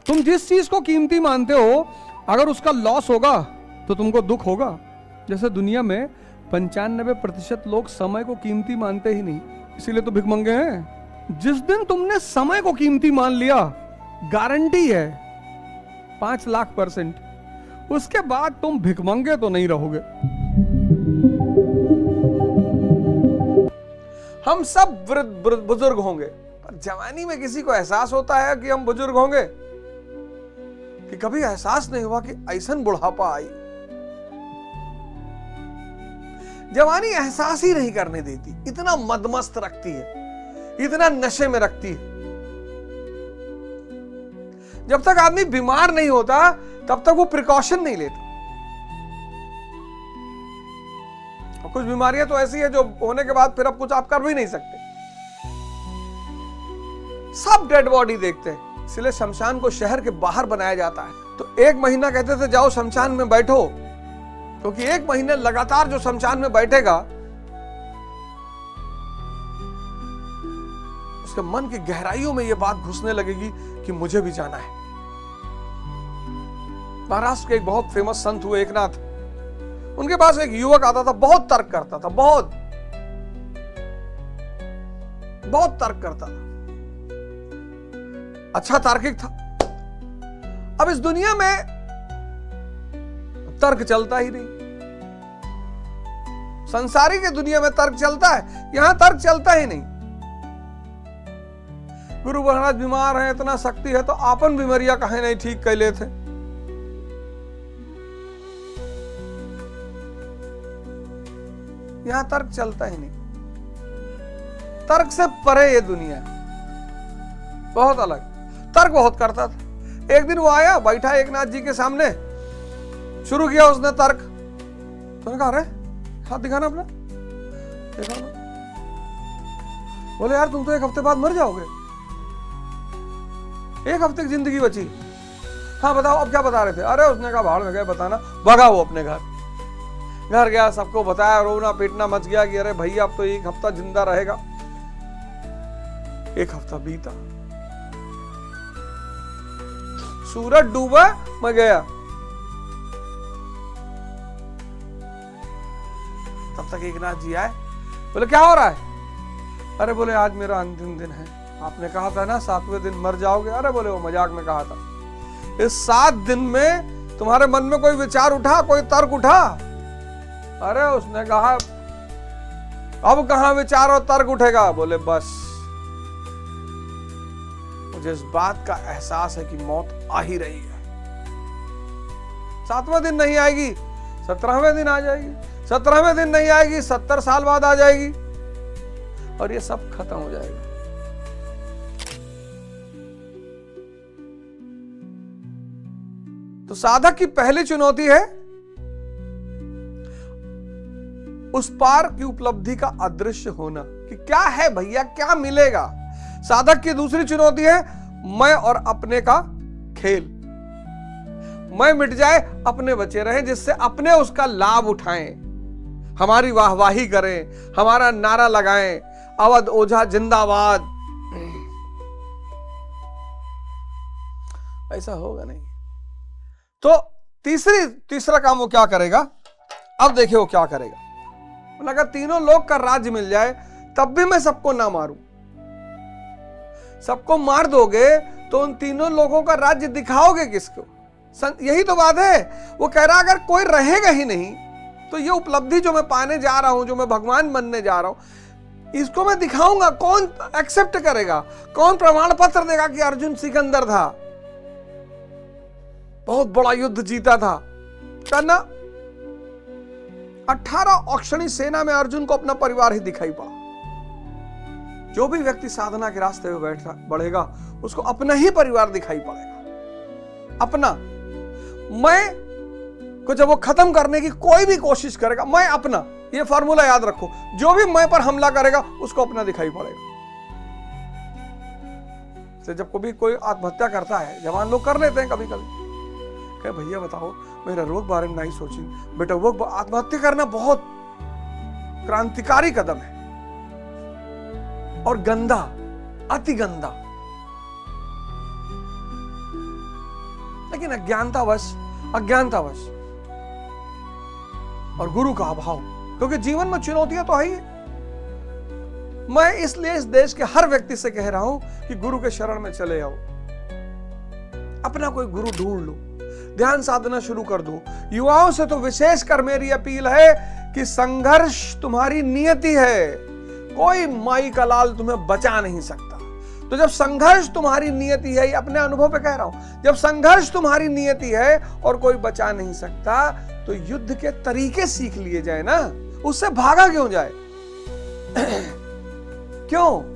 तुम जिस चीज को कीमती मानते हो, अगर उसका लॉस होगा तो तुमको दुख होगा। जैसे दुनिया में 95% लोग समय को कीमती मानते ही नहीं, इसीलिए तो भिखमंगे हैं। जिस दिन तुमने समय को कीमती मान लिया, गारंटी है 5 लाख %, उसके बाद तुम भिखमंगे तो नहीं रहोगे। हम सब वृद्ध बुजुर्ग होंगे, पर जवानी में किसी को एहसास होता है कि हम बुजुर्ग होंगे? कि कभी एहसास नहीं हुआ कि ऐसन बुढ़ापा आई। जवानी एहसास ही नहीं करने देती, इतना मदमस्त रखती है, इतना नशे में रखती है। जब तक आदमी बीमार नहीं होता तब तक वो प्रिकॉशन नहीं लेता। और कुछ बीमारियां तो ऐसी है जो होने के बाद फिर अब कुछ आप कर भी नहीं सकते। सब डेड बॉडी देखते हैं, इसलिए शमशान को शहर के बाहर बनाया जाता है। तो 1 महीना कहते थे जाओ शमशान में बैठो, क्योंकि 1 महीने लगातार जो शमशान में बैठेगा उसके मन की गहराइयों में यह बात घुसने लगेगी कि मुझे भी जाना है। महाराष्ट्र के एक बहुत फेमस संत हुए एकनाथ, उनके पास एक युवक आता था, बहुत तर्क करता था, बहुत तर्क करता था, अच्छा तार्किक था। अब इस दुनिया में तर्क चलता ही नहीं, संसारी की दुनिया में तर्क चलता है, यहां तर्क चलता ही नहीं। गुरु महाराज बीमार हैं, इतना शक्ति है तो आपन बीमारियां कहे नहीं ठीक कर लेते। यहां तर्क चलता ही नहीं। तर्क से परे ये दुनिया है, बहुत अलग। तर्क बहुत करता था। एक दिन वो आया, बैठा एकनाथ जी के सामने, शुरू किया उसने तर्क। तो कहा, अरे हाथ दिखाना अपना, देखा ना? बोले यार तुम तो 1 हफ्ते बाद मर जाओगे, 1 हफ्ते की जिंदगी बची। हाँ बताओ अब क्या बता रहे थे? अरे उसने कहा भाड़ में गए बताना, भगा वो अपने घर गया, सबको बताया, रोना पीटना मच गया कि अरे भैया अब तो 1 हफ्ता जिंदा रहेगा। 1 हफ्ता बीता, सूरज डूबा, मैं गया। तब तक एकनाथ जी आए, बोले क्या हो रहा है? अरे बोले आज मेरा अंतिम दिन है, आपने कहा था ना 7वें दिन मर जाओगे। अरे बोले वो मजाक में कहा था। इस 7 दिन में तुम्हारे मन में कोई विचार उठा, कोई तर्क उठा? अरे उसने कहा अब कहां विचार और तर्क उठेगा। बोले बस मुझे इस बात का एहसास है कि मौत आ ही रही है। 7वें दिन नहीं आएगी, 17वें दिन आ जाएगी, 17वें दिन नहीं आएगी, 70 साल बाद आ जाएगी और ये सब खत्म हो जाएगा। तो साधक की पहली चुनौती है उस पार की उपलब्धि का अदृश्य होना, कि क्या है भैया, क्या मिलेगा। साधक की दूसरी चुनौती है मैं और अपने का खेल। मैं मिट जाए, अपने बचे रहें, जिससे अपने उसका लाभ उठाएं, हमारी वाहवाही करें, हमारा नारा लगाएं, अवध ओझा जिंदाबाद। ऐसा होगा नहीं। तो तीसरा काम वो क्या करेगा? अब देखिए वो क्या करेगा। अगर तीनों लोग का राज्य मिल जाए तब भी मैं सबको ना मारूं। सबको मार दोगे तो उन तीनों लोगों का राज्य दिखाओगे किसको? यही तो बात है। वो कह रहा अगर कोई रहेगा ही नहीं तो ये उपलब्धि जो मैं पाने जा रहा हूं, जो मैं भगवान बनने जा रहा हूं, इसको मैं दिखाऊंगा। कौन एक्सेप्ट करेगा? कौन प्रमाण पत्र देगा कि अर्जुन सिकंदर था, बहुत बड़ा युद्ध जीता था? करना 18 औक्षणी सेना में अर्जुन को अपना परिवार ही दिखाई पड़ा। जो भी व्यक्ति साधना के रास्ते में बढ़ेगा उसको अपना ही परिवार दिखाई पड़ेगा। अपना मैं को जब वो खत्म करने की कोई भी कोशिश करेगा, मैं अपना, ये फॉर्मूला याद रखो, जो भी मैं पर हमला करेगा उसको अपना दिखाई पड़ेगा। तो जब कभी कोई आत्महत्या करता है, जवान लोग कर लेते हैं कभी कभी, कहे भैया बताओ मेरा रोग बारे में नहीं सोची बेटा, वो आत्महत्या करना बहुत क्रांतिकारी कदम है और गंदा, अति गंदा। लेकिन अज्ञानतावश और गुरु का अभाव, क्योंकि जीवन में चुनौतियां तो है ही। मैं इसलिए इस देश के हर व्यक्ति से कह रहा हूं कि गुरु के शरण में चले आओ, अपना कोई गुरु ढूंढ लो, ध्यान साधना शुरू कर दो। युवाओं से तो विशेषकर मेरी अपील है कि संघर्ष तुम्हारी नियति है, कोई माई का लाल तुम्हें बचा नहीं सकता। तो जब संघर्ष तुम्हारी नियति है, ये अपने अनुभव पे कह रहा हूं, जब संघर्ष तुम्हारी नियति है और कोई बचा नहीं सकता, तो युद्ध के तरीके सीख लिए जाए ना, उससे भागा क्यों जाए? क्यों?